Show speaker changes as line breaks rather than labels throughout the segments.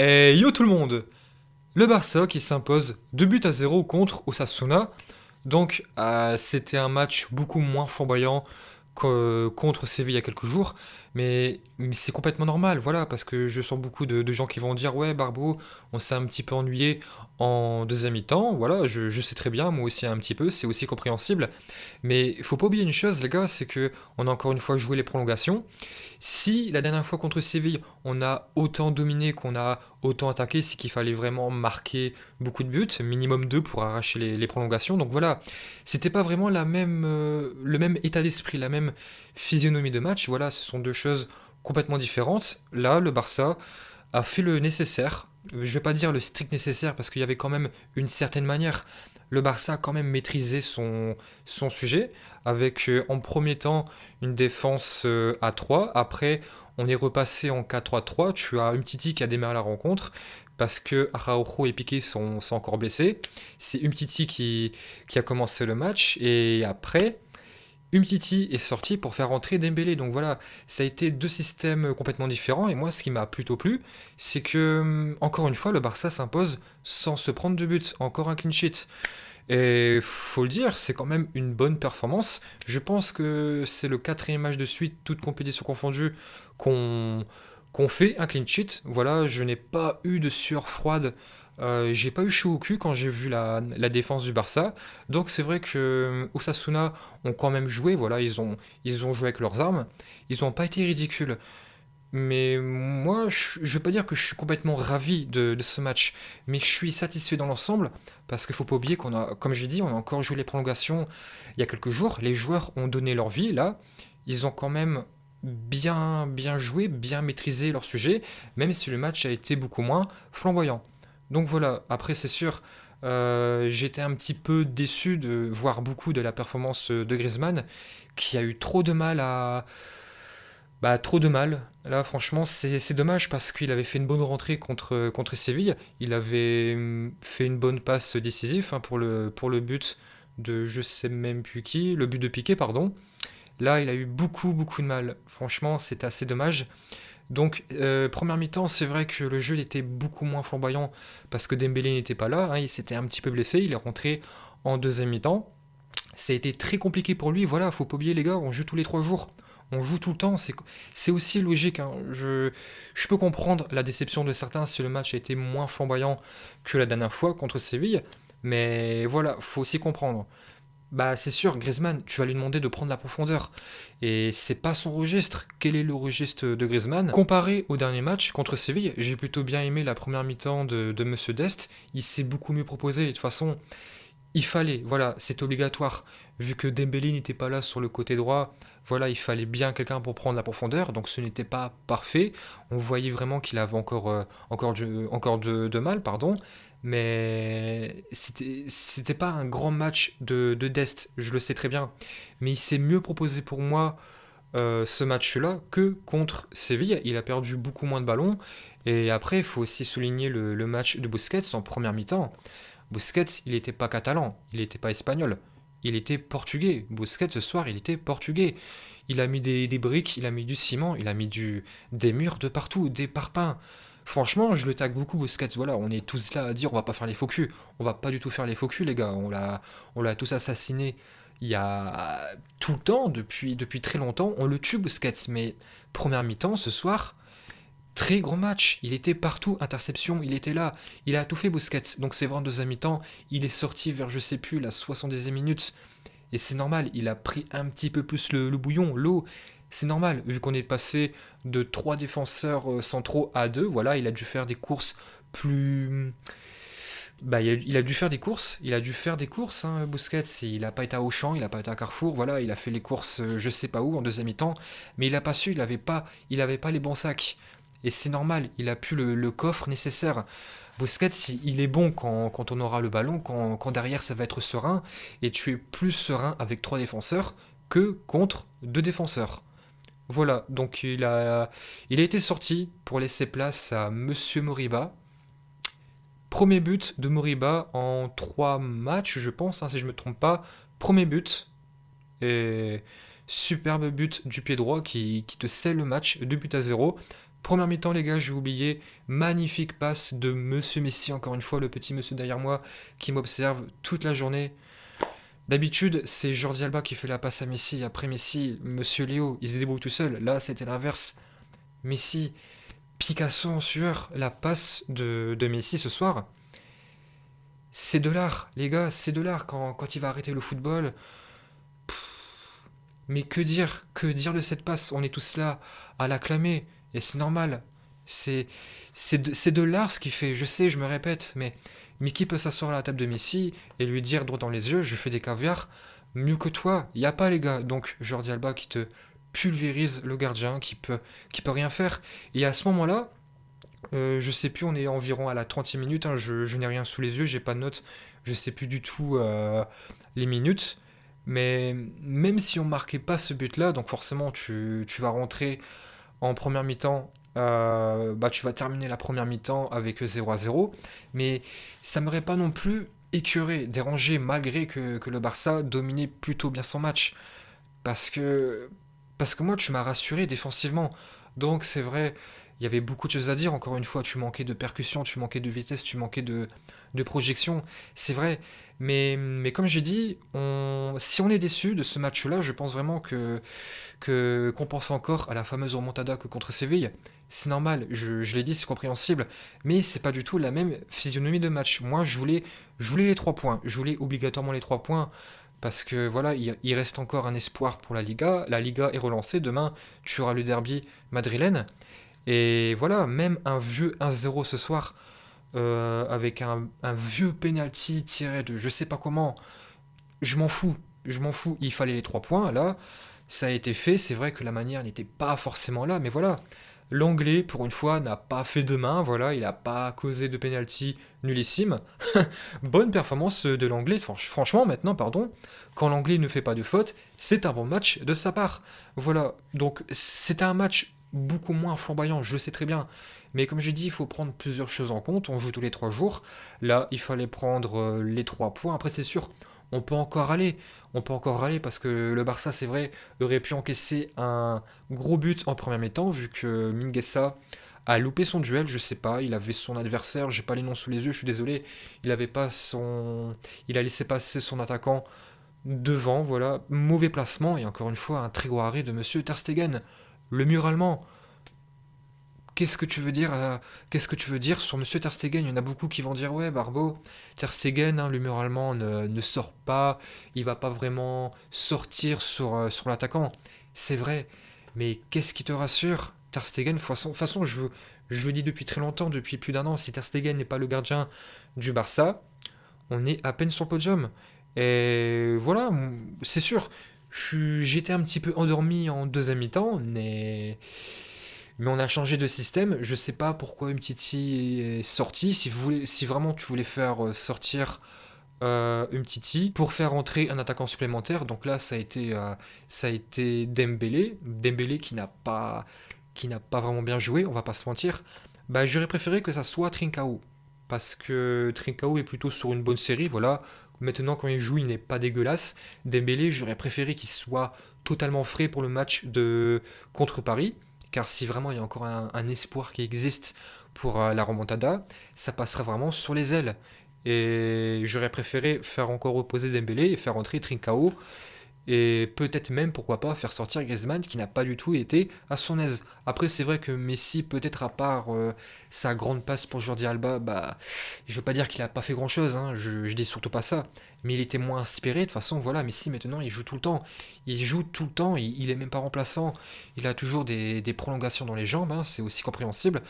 Et yo tout le monde. Le Barça qui s'impose 2 buts à 0 contre Osasuna. Donc c'était un match beaucoup moins flamboyant contre Séville il y a quelques jours. Mais c'est complètement normal, voilà, parce que je sens beaucoup de gens qui vont dire ouais Barbeau, on s'est un petit peu ennuyé en deuxième mi-temps. Voilà, je sais très bien, moi aussi un petit peu, c'est aussi compréhensible. Mais il faut pas oublier une chose les gars, c'est que on a encore une fois joué les prolongations. Si la dernière fois contre Séville, on a autant dominé, qu'on a autant attaqué, c'est qu'il fallait vraiment marquer beaucoup de buts, minimum 2 pour arracher les prolongations. Donc voilà, c'était pas vraiment le même état d'esprit, la même physionomie de match. Voilà, ce sont deux choses complètement différentes. Là, le Barça a fait le nécessaire. Je vais pas dire le strict nécessaire parce qu'il y avait quand même une certaine manière. Le Barça a quand même maîtrisé son sujet avec en premier temps une défense à 3. Après, on est repassé en 4-3-3. Tu as Umtiti qui a démarré la rencontre parce que Araujo et Piqué sont encore blessés. C'est Umtiti qui a commencé le match et après, Umtiti est sorti pour faire rentrer Dembélé. Donc voilà, ça a été deux systèmes complètement différents. Et moi, ce qui m'a plutôt plu, c'est que, encore une fois, le Barça s'impose sans se prendre de buts. Encore un clean sheet. Et faut le dire, c'est quand même une bonne performance. Je pense que c'est le quatrième match de suite, toute compétition confondue, qu'on qu'on fait un clean sheet. Voilà, je n'ai pas eu de sueur froide. J'ai pas eu chaud au cul quand j'ai vu la défense du Barça. Donc c'est vrai que Osasuna ont quand même joué. Voilà, ils ont joué avec leurs armes. Ils n'ont pas été ridicules. Mais moi, je veux pas dire que je suis complètement ravi de ce match, mais je suis satisfait dans l'ensemble parce qu'il faut pas oublier qu'on a, comme j'ai dit, on a encore joué les prolongations il y a quelques jours. Les joueurs ont donné leur vie là, ils ont quand même bien joué, bien maîtrisé leur sujet, même si le match a été beaucoup moins flamboyant. Donc voilà. Après, c'est sûr, j'étais un petit peu déçu de voir beaucoup de la performance de Griezmann, qui a eu trop de mal à trop de mal. Là, franchement, c'est dommage parce qu'il avait fait une bonne rentrée contre Séville. Il avait fait une bonne passe décisive hein, pour le but de je sais même plus qui, le but de Piqué, pardon. Là, il a eu beaucoup de mal. Franchement, c'est assez dommage. Donc, première mi-temps, c'est vrai que le jeu il était beaucoup moins flamboyant parce que Dembélé n'était pas là. Hein, il s'était un petit peu blessé. Il est rentré en deuxième mi-temps. Ça a été très compliqué pour lui. Voilà, faut pas oublier les gars, on joue tous les 3 jours. On joue tout le temps, c'est aussi logique. Hein. Je peux comprendre la déception de certains si le match a été moins flamboyant que la dernière fois contre Séville. Mais voilà, faut aussi comprendre. Bah c'est sûr, Griezmann, tu vas lui demander de prendre la profondeur. Et c'est pas son registre. Quel est le registre de Griezmann? Comparé au dernier match contre Séville, j'ai plutôt bien aimé la première mi-temps de Monsieur Dest. Il s'est beaucoup mieux proposé. De toute façon, il fallait, voilà, c'est obligatoire. Vu que Dembélé n'était pas là sur le côté droit, voilà, il fallait bien quelqu'un pour prendre la profondeur. Donc ce n'était pas parfait. On voyait vraiment qu'il avait encore de mal, pardon. Mais c'était pas un grand match de Dest, je le sais très bien. Mais il s'est mieux proposé pour moi ce match-là que contre Séville. Il a perdu beaucoup moins de ballons. Et après, il faut aussi souligner le match de Busquets en première mi-temps. Busquets, il n'était pas catalan, il n'était pas espagnol, il était portugais. Busquets, ce soir, il était portugais. Il a mis des briques, il a mis du ciment, il a mis des murs de partout, des parpaings. Franchement, je le tag beaucoup, Busquets. Voilà, on est tous là à dire on va pas faire les faux culs. On va pas du tout faire les faux culs, les gars. On l'a tous assassiné il y a tout le temps, depuis très longtemps. On le tue, Busquets. Mais première mi-temps, ce soir, très gros match, il était partout, interception, il était là, il a tout fait Busquets. Donc c'est vrai en deuxième mi-temps, il est sorti vers je sais plus la 70e minute. Et c'est normal, il a pris un petit peu plus le bouillon, l'eau. C'est normal, vu qu'on est passé de 3 défenseurs centraux à 2, voilà, il a dû faire des courses plus... Bah, il a dû faire des courses, hein, Busquets. Il a pas été à Auchan, il a pas été à Carrefour, voilà, il a fait les courses je sais pas où en deuxième mi-temps, mais il a pas su, il avait pas les bons sacs. Et c'est normal, il a plus le coffre nécessaire. Busquets, il est bon quand on aura le ballon, quand derrière ça va être serein, et tu es plus serein avec 3 défenseurs que contre 2 défenseurs. Voilà, donc il a été sorti pour laisser place à Monsieur Moriba. Premier but de Moriba en 3 matchs, je pense, hein, si je me trompe pas. Premier but, et superbe but du pied droit qui te scelle le match, 2 buts à 0. Première mi-temps, les gars, j'ai oublié. Magnifique passe de Monsieur Messi, encore une fois, le petit monsieur derrière moi qui m'observe toute la journée. D'habitude, c'est Jordi Alba qui fait la passe à Messi. Après Messi, Monsieur Léo, il se débrouille tout seul. Là, c'était l'inverse. Messi, Picasso en sueur, la passe de Messi ce soir. C'est de l'art, les gars, c'est de l'art. Quand il va arrêter le football, mais que dire de cette passe? On est tous là à l'acclamer, et c'est normal. C'est, c'est de l'art ce qu'il fait, je sais, je me répète, mais qui peut s'asseoir à la table de Messi et lui dire droit dans les yeux, je fais des caviars mieux que toi? Y a pas, les gars. Donc, Jordi Alba qui te pulvérise le gardien, qui peut rien faire. Et à ce moment-là, je sais plus, on est environ à la 30e minute, hein, je n'ai rien sous les yeux, j'ai pas de notes, je sais plus du tout les minutes. Mais même si on marquait pas ce but-là, donc forcément tu vas rentrer en première mi-temps, bah tu vas terminer la première mi-temps avec 0-0, mais ça m'aurait pas non plus écœuré, dérangé, malgré que le Barça dominait plutôt bien son match. Parce que, parce que moi, tu m'as rassuré défensivement. Donc c'est vrai, il y avait beaucoup de choses à dire. Encore une fois, tu manquais de percussion, tu manquais de vitesse, tu manquais de projection. C'est vrai. Mais comme j'ai dit, si on est déçu de ce match-là, je pense vraiment qu'on pense encore à la fameuse remontada que contre Séville. C'est normal, je l'ai dit, c'est compréhensible, mais c'est pas du tout la même physionomie de match. Moi, je voulais les 3 points, je voulais obligatoirement les 3 points, parce que voilà, il reste encore un espoir pour la Liga. La Liga est relancée, demain tu auras le derby madrilène, et voilà, même un vieux 1-0 ce soir, avec un vieux penalty tiré de je sais pas comment, je m'en fous, je m'en fous, il fallait les 3 points, là, ça a été fait, c'est vrai que la manière n'était pas forcément là, mais voilà. L'anglais, pour une fois, n'a pas fait de main, voilà, il n'a pas causé de penalty nullissime. Bonne performance de l'anglais, franchement, maintenant, pardon, quand l'anglais ne fait pas de faute, c'est un bon match de sa part. Voilà, donc c'était un match beaucoup moins flamboyant, je le sais très bien. Mais comme j'ai dit, il faut prendre plusieurs choses en compte, on joue tous les 3 jours. Là, il fallait prendre les 3 points. Après, c'est sûr, on peut encore aller. On peut encore râler parce que le Barça, c'est vrai, aurait pu encaisser un gros but en première mi-temps vu que Mingueza a loupé son duel, je sais pas, il avait son adversaire, j'ai pas les noms sous les yeux, je suis désolé, il avait pas son il a laissé passer son attaquant devant, voilà, mauvais placement et encore une fois un très gros arrêt de monsieur Ter Stegen, le mur allemand. Qu'est-ce que tu veux dire qu'est-ce que tu veux dire sur Monsieur Ter Stegen? Il y en a beaucoup qui vont dire ouais Barbeau, Ter Stegen, hein, le mur allemand ne sort pas, il va pas vraiment sortir sur l'attaquant. C'est vrai, mais qu'est-ce qui te rassure? Ter Stegen, de toute façon, je le dis depuis très longtemps, depuis plus d'1 an, si Ter Stegen n'est pas le gardien du Barça, on est à peine sur le podium. Et voilà, c'est sûr, j'étais un petit peu endormi en deuxième mi-temps, mais on a changé de système. Je sais pas pourquoi Umtiti est sorti. Si vraiment tu voulais faire sortir Umtiti pour faire entrer un attaquant supplémentaire, donc là ça a été Dembélé, Dembélé qui n'a pas vraiment bien joué, on va pas se mentir. Bah j'aurais préféré que ça soit Trincao parce que Trincao est plutôt sur une bonne série, voilà. Maintenant quand il joue, il n'est pas dégueulasse. Dembélé, j'aurais préféré qu'il soit totalement frais pour le match de contre Paris, car si vraiment il y a encore un espoir qui existe pour la remontada, ça passera vraiment sur les ailes. Et j'aurais préféré faire encore reposer Dembélé et faire entrer Trincao et peut-être même, pourquoi pas, faire sortir Griezmann qui n'a pas du tout été à son aise. Après, c'est vrai que Messi, peut-être à part sa grande passe pour Jordi Alba, bah, je veux pas dire qu'il a pas fait grand-chose, hein, je dis surtout pas ça, mais il était moins inspiré. De toute façon, voilà, Messi maintenant, il joue tout le temps. Il joue tout le temps, il est même pas remplaçant. Il a toujours des prolongations dans les jambes, hein, c'est aussi compréhensible.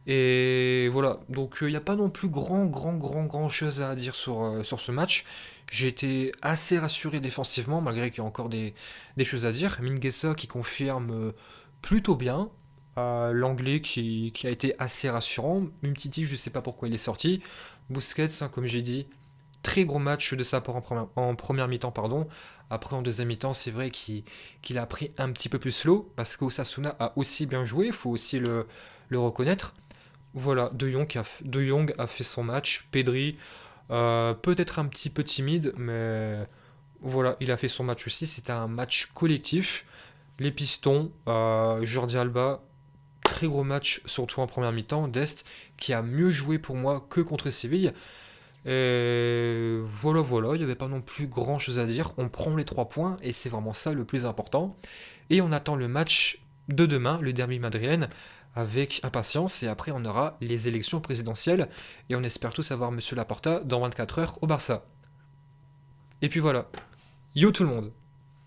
Et voilà, donc il n'y a pas non plus grand chose à dire sur ce match. J'ai été assez rassuré défensivement, malgré qu'il y a encore des choses à dire. Mingueza qui confirme plutôt bien. L'anglais qui a été assez rassurant. Umtiti, je ne sais pas pourquoi il est sorti. Busquets, hein, comme j'ai dit, très gros match de sa part en première mi-temps, pardon. Après, en deuxième mi-temps, c'est vrai qu'il a pris un petit peu plus slow, parce qu'Osasuna a aussi bien joué, il faut aussi le reconnaître. Voilà, De Jong a fait son match. Pedri, peut-être un petit peu timide, mais voilà, il a fait son match aussi. C'était un match collectif. Les Pistons, Jordi Alba, très gros match, surtout en première mi-temps, d'Est, qui a mieux joué pour moi que contre Séville. Et voilà, voilà, il n'y avait pas non plus grand-chose à dire. On prend les 3 points et c'est vraiment ça le plus important. Et on attend le match de demain, le derby madrilène, avec impatience. Et après, on aura les élections présidentielles. Et on espère tous avoir Monsieur Laporta dans 24 heures au Barça. Et puis voilà. Yo tout le monde!